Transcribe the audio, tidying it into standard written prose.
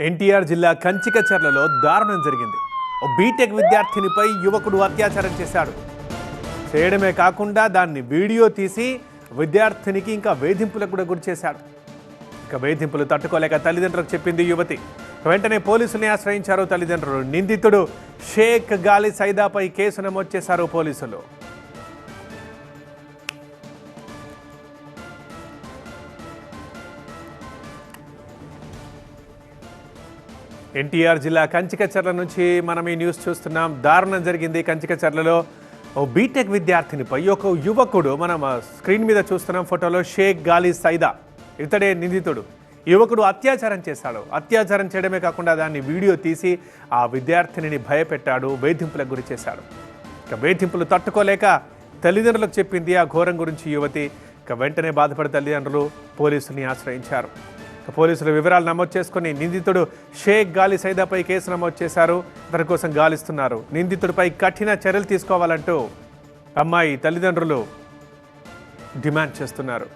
ఎన్టీఆర్ జిల్లా కంచికచర్లలో దారుణం జరిగింది. ఓ బీటెక్ విద్యార్థినిపై యువకుడు అత్యాచారం చేశాడు. చేయడమే కాకుండా దాన్ని వీడియో తీసి విద్యార్థినికి ఇంకా వేధింపులకు కూడా గురి చేశాడు. ఇక వేధింపులు తట్టుకోలేక తల్లిదండ్రులకు చెప్పింది యువతి. వెంటనే పోలీసుల్ని ఆశ్రయించారు తల్లిదండ్రులు. నిందితుడు షేక్ గాలి సైదాపై కేసు నమోదు చేశారు పోలీసులు. ఎన్టీఆర్ జిల్లా కంచికచర్ల నుంచి మనం ఈ న్యూస్ చూస్తున్నాం. దారుణం జరిగింది కంచికచర్లలో. ఓ బీటెక్ విద్యార్థినిపై ఒక యువకుడు, మనం స్క్రీన్ మీద చూస్తున్నాం ఫోటోలో, షేక్ గాలి సైదా, ఇతడే నిందితుడు. యువకుడు అత్యాచారం చేశాడు. అత్యాచారం చేయడమే కాకుండా దాన్ని వీడియో తీసి ఆ విద్యార్థినిని భయపెట్టాడు, వేధింపులకు గురి చేశాడు. ఇక వేధింపులు తట్టుకోలేక తల్లిదండ్రులకు చెప్పింది ఆ ఘోరం గురించి యువతి. ఇక వెంటనే బాధపడే తల్లిదండ్రులు పోలీసుల్ని ఆశ్రయించారు. పోలీసులు వివరాలు నమోదు చేసుకుని నిందితుడు షేక్ గాలి సైదాపై కేసు నమోదు చేశారు. అతని కోసం గాలిస్తున్నారు. నిందితుడిపై కఠిన చర్యలు తీసుకోవాలంటూ అమ్మాయి తల్లిదండ్రులు డిమాండ్ చేస్తున్నారు.